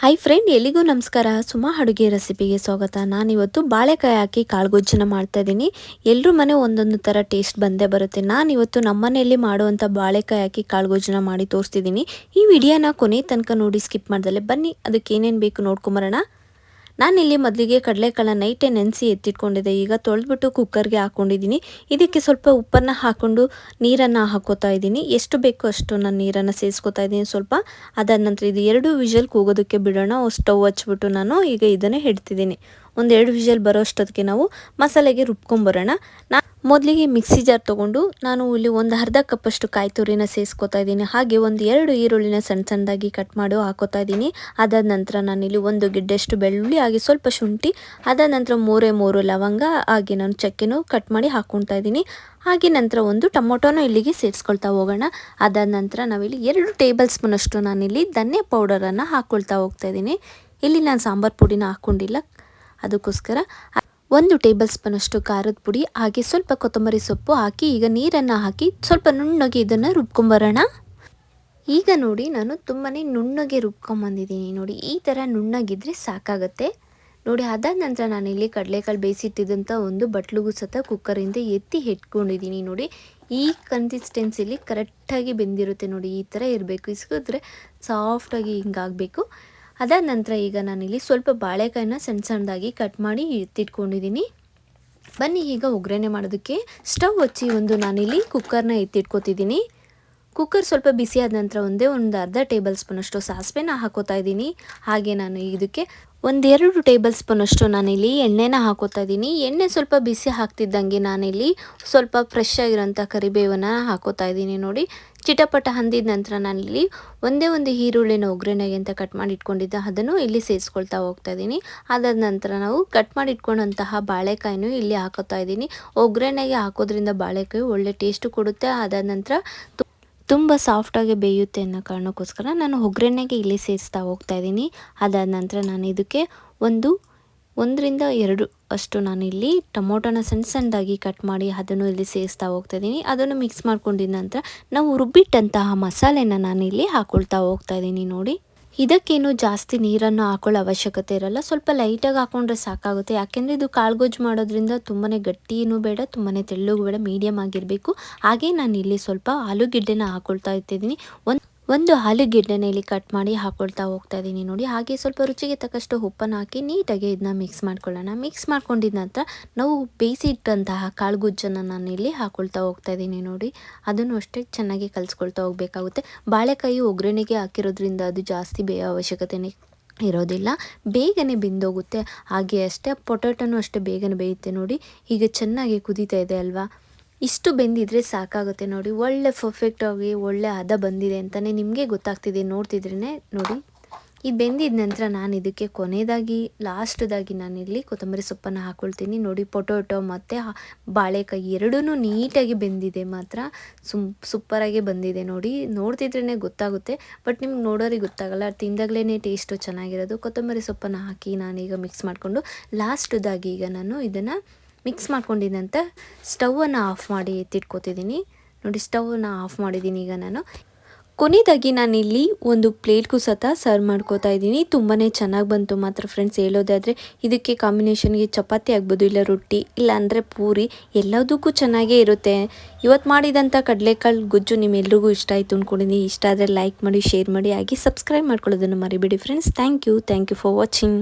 Hi friend, ಎಲ್ಲಿಗೂ ನಮಸ್ಕಾರ. ಸುಮಾ ಅಡುಗೆ ರೆಸಿಪಿಗೆ ಸ್ವಾಗತ. ನಾನಿವತ್ತು ಬಾಳೆಕಾಯಿ ಹಾಕಿ ಕಾಳುಗೊಜ್ಜನ್ನ ಮಾಡ್ತಾ ಇದ್ದೀನಿ. ಎಲ್ಲರೂ ಮನೆ ಒಂದೊಂದು ಥರ ಟೇಸ್ಟ್ ಬಂದೇ ಬರುತ್ತೆ. ನಾನಿವತ್ತು ನಮ್ಮನೆಯಲ್ಲಿ ಮಾಡುವಂಥ ಬಾಳೆಕಾಯಿ ಹಾಕಿ ಕಾಳುಗೊಜ್ಜನ್ನ ಮಾಡಿ ತೋರಿಸ್ತಿದ್ದೀನಿ. ಈ ವಿಡಿಯೋನ ಕೊನೆ ತನಕ ನೋಡಿ ಸ್ಕಿಪ್ ಮಾಡ್ದಲೆ ಬನ್ನಿ ಅದಕ್ಕೆ ಏನೇನು ಬೇಕು ನೋಡ್ಕೊಂಬರೋಣ. ನಾನಿಲ್ಲಿ ಮೊದಲಿಗೆ ಕಡಲೆಕಾಳನ್ನ ನೈಟೇ ನೆನೆಸಿ ಎತ್ತಿಟ್ಕೊಂಡಿದ್ದೆ. ಈಗ ತೊಳೆದ್ಬಿಟ್ಟು ಕುಕ್ಕರ್ಗೆ ಹಾಕ್ಕೊಂಡಿದ್ದೀನಿ. ಇದಕ್ಕೆ ಸ್ವಲ್ಪ ಉಪ್ಪನ್ನು ಹಾಕ್ಕೊಂಡು ನೀರನ್ನು ಹಾಕೋತಾ ಇದ್ದೀನಿ. ಎಷ್ಟು ಬೇಕೋ ಅಷ್ಟು ನಾನು ನೀರನ್ನು ಸೇರಿಸ್ಕೊತಾ ಇದ್ದೀನಿ ಸ್ವಲ್ಪ. ಅದಾದ ನಂತರ ಇದು 2 ವಿಷಲ್ ಕೂಗೋದಕ್ಕೆ ಬಿಡೋಣ. ಸ್ಟವ್ ಹಚ್ಬಿಟ್ಟು ನಾನು ಈಗ ಇದನ್ನು ಇಡ್ತಿದ್ದೀನಿ. ಒಂದು 2 ವಿಷಲ್ ಬರೋ ಅಷ್ಟೊತ್ತಿಗೆ ನಾವು ಮಸಾಲೆಗೆ ರುಬ್ಕೊಂಬರೋಣ. ಮೊದಲಿಗೆ ಮಿಕ್ಸಿ ಜಾರ್ ತೊಗೊಂಡು ನಾನು ಇಲ್ಲಿ ಒಂದು ಅರ್ಧ ಕಪ್ಪಷ್ಟು ಕಾಯಿ ತುರಿನ ಸೇರಿಸ್ಕೊತಾ ಇದ್ದೀನಿ. ಹಾಗೆ ಒಂದು 2 ಈರುಳ್ಳಿನ ಸಣ್ಣದಾಗಿ ಕಟ್ ಮಾಡಿ ಹಾಕೋತಾ ಇದ್ದೀನಿ. ಅದಾದ ನಂತರ ನಾನಿಲ್ಲಿ 1 ಗೆಡ್ಡೆಷ್ಟು ಬೆಳ್ಳುಳ್ಳಿ ಹಾಗೆ ಸ್ವಲ್ಪ ಶುಂಠಿ, ಅದಾದ ನಂತರ 3 ಲವಂಗ ಹಾಗೆ ನಾನು ಚಕ್ಕೆನೂ ಕಟ್ ಮಾಡಿ ಹಾಕ್ಕೊತಾ ಇದ್ದೀನಿ. ಹಾಗೆ ನಂತರ ಒಂದು ಟೊಮೊಟೊನೂ ಇಲ್ಲಿಗೆ ಸೇರಿಸ್ಕೊಳ್ತಾ ಹೋಗೋಣ. ಅದಾದ ನಂತರ ನಾವಿಲ್ಲಿ 2 ಟೇಬಲ್ ಸ್ಪೂನಷ್ಟು ನಾನಿಲ್ಲಿ ಧನಿಯಾ ಪೌಡರನ್ನು ಹಾಕ್ಕೊಳ್ತಾ ಹೋಗ್ತಾ ಇದ್ದೀನಿ. ಇಲ್ಲಿ ನಾನು ಸಾಂಬಾರು ಪುಡಿನ ಹಾಕ್ಕೊಂಡಿಲ್ಲ, ಅದಕ್ಕೋಸ್ಕರ 1 ಟೇಬಲ್ ಸ್ಪೂನಷ್ಟು ಖಾರದ ಪುಡಿ ಹಾಗೆ ಸ್ವಲ್ಪ ಕೊತ್ತಂಬರಿ ಸೊಪ್ಪು ಹಾಕಿ ಈಗ ನೀರನ್ನು ಹಾಕಿ ಸ್ವಲ್ಪ ನುಣ್ಣಗೆ ಇದನ್ನು ರುಬ್ಕೊಂಬರೋಣ. ಈಗ ನೋಡಿ ನಾನು ತುಂಬಾ ನುಣ್ಣಗೆ ರುಬ್ಕೊಂಬಂದಿದ್ದೀನಿ. ನೋಡಿ ಈ ಥರ ನುಣ್ಣಗಿದ್ರೆ ಸಾಕಾಗುತ್ತೆ ನೋಡಿ. ಅದಾದ ನಂತರ ನಾನಿಲ್ಲಿ ಕಡಲೆಕಾಳು ಬೇಯಿಸಿಟ್ಟಿದ್ದಂಥ ಒಂದು ಬಟ್ಲಿಗೂ ಸತ ಕುಕ್ಕರಿಂದ ಎತ್ತಿ ಇಟ್ಕೊಂಡಿದ್ದೀನಿ. ನೋಡಿ ಈ ಕನ್ಸಿಸ್ಟೆನ್ಸಿಲಿ ಕರೆಕ್ಟಾಗಿ ಬೆಂದಿರುತ್ತೆ. ನೋಡಿ ಈ ಥರ ಇರಬೇಕು, ಇಸ್ಕಿದ್ರೆ ಸಾಫ್ಟಾಗಿ ಹಿಂಗಾಗಬೇಕು. ಅದಾದ ನಂತರ ಈಗ ನಾನಿಲ್ಲಿ ಸ್ವಲ್ಪ ಬಾಳೆಕಾಯಿನ ಸಣ್ಣದಾಗಿ ಕಟ್ ಮಾಡಿ ಎತ್ತಿಟ್ಕೊಂಡಿದ್ದೀನಿ. ಬನ್ನಿ ಈಗ ಒಗ್ಗರಣೆ ಮಾಡೋದಕ್ಕೆ ಸ್ಟವ್ ಹಚ್ಚಿ ನಾನಿಲ್ಲಿ ಕುಕ್ಕರ್ನ ಎತ್ತಿಟ್ಕೊತಿದ್ದೀನಿ. ಕುಕ್ಕರ್ ಸ್ವಲ್ಪ ಬಿಸಿ ಆದ ನಂತರ ಒಂದು ಅರ್ಧ ಟೇಬಲ್ ಸ್ಪೂನಷ್ಟು ಸಾಸಿವೆನ ಹಾಕೋತಾ ಇದ್ದೀನಿ. ಹಾಗೆ ನಾನು ಇದಕ್ಕೆ 1-2 ಟೇಬಲ್ ಸ್ಪೂನಷ್ಟು ನಾನಿಲ್ಲಿ ಎಣ್ಣೆನ ಹಾಕೋತಾ ಇದ್ದೀನಿ. ಎಣ್ಣೆ ಸ್ವಲ್ಪ ಬಿಸಿ ಹಾಕ್ತಿದ್ದಂಗೆ ನಾನಿಲ್ಲಿ ಸ್ವಲ್ಪ ಫ್ರೆಶ್ ಆಗಿರೋಂಥ ಕರಿಬೇವನ್ನ ಹಾಕೋತಾ ಇದ್ದೀನಿ. ನೋಡಿ ಚಿಟಪಟ ಅಂದಿದ ನಂತರ ನಾನಿಲ್ಲಿ ಒಂದು ಈರುಳ್ಳಿನ ಒಗ್ಗರಣೆಗೆ ಅಂತ ಕಟ್ ಮಾಡಿ ಇಟ್ಕೊಂಡಿದ್ದೆ, ಅದನ್ನು ಇಲ್ಲಿ ಸೇರಿಸ್ಕೊಳ್ತಾ ಹೋಗ್ತಾ ಇದ್ದೀನಿ. ಅದಾದ ನಂತರ ನಾವು ಕಟ್ ಮಾಡಿ ಇಟ್ಕೊಂಡಂತಹ ಬಾಳೆಕಾಯಿನೂ ಇಲ್ಲಿ ಹಾಕೋತಾ ಇದ್ದೀನಿ. ಒಗ್ಗರಣೆಗೆ ಹಾಕೋದ್ರಿಂದ ಬಾಳೆಕಾಯಿ ಒಳ್ಳೆ ಟೇಸ್ಟು ಕೊಡುತ್ತೆ. ಅದಾದ ನಂತರ ತುಂಬ ಸಾಫ್ಟಾಗಿ ಬೇಯುತ್ತೆ ಅನ್ನೋ ಕಾರಣಕ್ಕೋಸ್ಕರ ನಾನು ಒಗ್ಗರಣೆಗೆ ಇಲ್ಲಿ ಸೇರಿಸ್ತಾ ಹೋಗ್ತಾ ಇದ್ದೀನಿ. ಅದಾದ ನಂತರ ನಾನು ಇದಕ್ಕೆ 1-2 ಅಷ್ಟು ನಾನಿಲ್ಲಿ ಟೊಮೊಟೊನ ಸಣ್ಣದಾಗಿ ಕಟ್ ಮಾಡಿ ಅದನ್ನು ಇಲ್ಲಿ ಸೇರಿಸ್ತಾ ಹೋಗ್ತಾ ಇದ್ದೀನಿ. ಅದನ್ನು ಮಿಕ್ಸ್ ಮಾಡ್ಕೊಂಡಿದ್ದ ನಂತರ ನಾವು ರುಬ್ಬಿಟ್ಟಂತಹ ಮಸಾಲೆನ ನಾನಿಲ್ಲಿ ಹಾಕ್ಕೊಳ್ತಾ ಹೋಗ್ತಾ ಇದ್ದೀನಿ. ನೋಡಿ ಇದಕ್ಕೇನು ಜಾಸ್ತಿ ನೀರನ್ನು ಹಾಕೊಳ್ಳೋ ಅವಶ್ಯಕತೆ ಇರಲ್ಲ, ಸ್ವಲ್ಪ ಲೈಟಾಗಿ ಹಾಕ್ಕೊಂಡ್ರೆ ಸಾಕಾಗುತ್ತೆ. ಯಾಕೆಂದರೆ ಇದು ಕಾಳುಗೊಜ್ಜು ಮಾಡೋದ್ರಿಂದ ತುಂಬಾ ಗಟ್ಟಿನೂ ಬೇಡ, ತುಂಬಾ ತೆಳ್ಳಗೂ ಬೇಡ, ಮೀಡಿಯಮ್ ಆಗಿರಬೇಕು. ಹಾಗೆ ನಾನು ಇಲ್ಲಿ ಸ್ವಲ್ಪ ಆಲೂಗೆಡ್ಡೆನ ಹಾಕ್ಕೊಳ್ತಾ ಇರ್ತಿದ್ದೀನಿ. ಒಂದು ಆಲೂಗೆಡ್ಡೆನ ಇಲ್ಲಿ ಕಟ್ ಮಾಡಿ ಹಾಕ್ಕೊಳ್ತಾ ಹೋಗ್ತಾ ಇದ್ದೀನಿ. ನೋಡಿ ಹಾಗೆ ಸ್ವಲ್ಪ ರುಚಿಗೆ ತಕ್ಕಷ್ಟು ಉಪ್ಪನ್ನು ಹಾಕಿ ನೀಟಾಗಿ ಇದನ್ನ ಮಿಕ್ಸ್ ಮಾಡ್ಕೊಳ್ಳೋಣ. ಮಿಕ್ಸ್ ಮಾಡ್ಕೊಂಡಿದ್ದ ನಂತರ ನಾವು ಬೇಯಿಸಿ ಇಟ್ಟಂತಹ ಕಾಳುಗೊಜ್ಜನ್ನು ನಾನು ಇಲ್ಲಿ ಹಾಕ್ಕೊಳ್ತಾ ಹೋಗ್ತಾ ಇದ್ದೀನಿ. ನೋಡಿ ಅದನ್ನು ಅಷ್ಟೇ ಚೆನ್ನಾಗಿ ಕಲಿಸ್ಕೊಳ್ತಾ ಹೋಗಬೇಕಾಗುತ್ತೆ. ಬಾಳೆಕಾಯಿ ಒಗ್ಗರಣೆಗೆ ಹಾಕಿರೋದ್ರಿಂದ ಅದು ಜಾಸ್ತಿ ಬೇಯೋ ಅವಶ್ಯಕತೆನೇ ಇರೋದಿಲ್ಲ, ಬೇಗನೆ ಬೆಂದೋಗುತ್ತೆ. ಹಾಗೆ ಅಷ್ಟೇ ಪೊಟ್ಯಾಟೊನೂ ಅಷ್ಟೇ ಬೇಗನೆ ಬೇಯುತ್ತೆ. ನೋಡಿ ಈಗ ಚೆನ್ನಾಗಿ ಕುದೀತಾ ಇದೆ ಅಲ್ವಾ, ಇಷ್ಟು ಬೆಂದಿದ್ರೆ ಸಾಕಾಗುತ್ತೆ. ನೋಡಿ ಒಳ್ಳೆ ಪರ್ಫೆಕ್ಟಾಗಿ ಒಳ್ಳೆ ಹದ ಬಂದಿದೆ ಅಂತಲೇ ನಿಮಗೆ ಗೊತ್ತಾಗ್ತಿದೆ ನೋಡ್ತಿದ್ರೇ. ನೋಡಿ ಈ ಬೆಂದಿದ ನಂತರ ನಾನು ಇದಕ್ಕೆ ಕೊನೆಯದಾಗಿ ಲಾಸ್ಟ್ದಾಗಿ ನಾನಿಲ್ಲಿ ಕೊತ್ತಂಬರಿ ಸೊಪ್ಪನ್ನು ಹಾಕ್ಕೊಳ್ತೀನಿ. ನೋಡಿ ಪೊಟೊಟೊ ಮತ್ತು ಬಾಳೆಕಾಯಿ ಎರಡೂ ನೀಟಾಗಿ ಬೆಂದಿದೆ, ಮಾತ್ರ ಸೂಪರಾಗಿ ಬಂದಿದೆ. ನೋಡಿ ನೋಡ್ತಿದ್ರೇ ಗೊತ್ತಾಗುತ್ತೆ, ಬಟ್ ನಿಮ್ಗೆ ನೋಡೋರಿಗೆ ಗೊತ್ತಾಗಲ್ಲ, ತಿಂದಾಗಲೇ ಟೇಸ್ಟು ಚೆನ್ನಾಗಿರೋದು. ಕೊತ್ತಂಬರಿ ಸೊಪ್ಪನ್ನು ಹಾಕಿ ನಾನೀಗ ಮಿಕ್ಸ್ ಮಾಡಿಕೊಂಡು ಲಾಸ್ಟ್ದಾಗಿ ಈಗ ನಾನು ಇದನ್ನು ಮಿಕ್ಸ್ ಮಾಡ್ಕೊಂಡಿದ್ದಂತ ಸ್ಟವನ್ನು ಆಫ್ ಮಾಡಿ ಎತ್ತಿಟ್ಕೊತಿದ್ದೀನಿ. ನೋಡಿ ಸ್ಟವನ್ನು ಆಫ್ ಮಾಡಿದ್ದೀನಿ. ಈಗ ನಾನು ಕೊನೆಯದಾಗಿ ನಾನಿಲ್ಲಿ ಒಂದು ಪ್ಲೇಟ್ಗೂ ಸತ ಸರ್ವ್ ಮಾಡ್ಕೋತಾ ಇದ್ದೀನಿ. ತುಂಬಾ ಚೆನ್ನಾಗಿ ಬಂತು ಮಾತ್ರ ಫ್ರೆಂಡ್ಸ್. ಹೇಳೋದಾದರೆ ಇದಕ್ಕೆ ಕಾಂಬಿನೇಷನ್ಗೆ ಚಪಾತಿ ಆಗ್ಬೋದು, ಇಲ್ಲ ರೊಟ್ಟಿ, ಇಲ್ಲ ಅಂದರೆ ಪೂರಿ, ಎಲ್ಲದಕ್ಕೂ ಚೆನ್ನಾಗೇ ಇರುತ್ತೆ. ಇವತ್ತು ಮಾಡಿದಂಥ ಕಡಲೆಕಾಳು ಗೊಜ್ಜು ನಿಮ್ಮೆಲ್ರಿಗೂ ಇಷ್ಟ ಆಯಿತು ಅಂದ್ಕೊಂಡಿದ್ದೀನಿ. ಇಷ್ಟ ಆದರೆ ಲೈಕ್ ಮಾಡಿ, ಶೇರ್ ಮಾಡಿ, ಹಾಗೆ ಸಬ್ಸ್ಕ್ರೈಬ್ ಮಾಡ್ಕೊಳ್ಳೋದನ್ನು ಮರಿಬೇಡಿ friends. Thank you for watching.